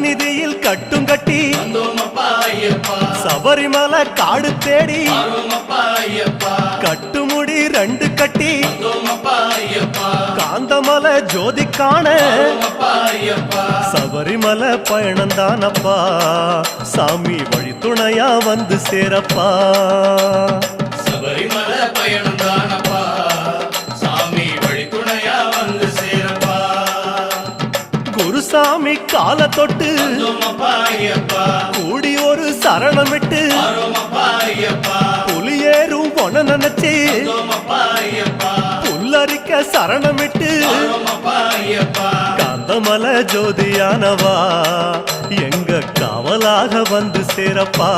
சந்நிதியில் கட்டும் கட்டி சபரிமலை காடு தேடி கட்டுமுடி 2 கட்டி காந்தமலை ஜோதி காண சபரிமலை பயணந்தானப்பா சாமி வழித்துணையா வந்து சேரப்பா சபரிமலை பயணந்தானப்பா சாமி வழித்துணையா வந்து சேரப்பா குருசாமி கால தொட்டு கூடி ஒரு சரணமிட்டு புலியேறும் பொன நினைச்சு புல்லரிக்க சரணமிட்டு காந்தமலை ஜோதியானவா எங்க காவலாக வந்து சேரப்பா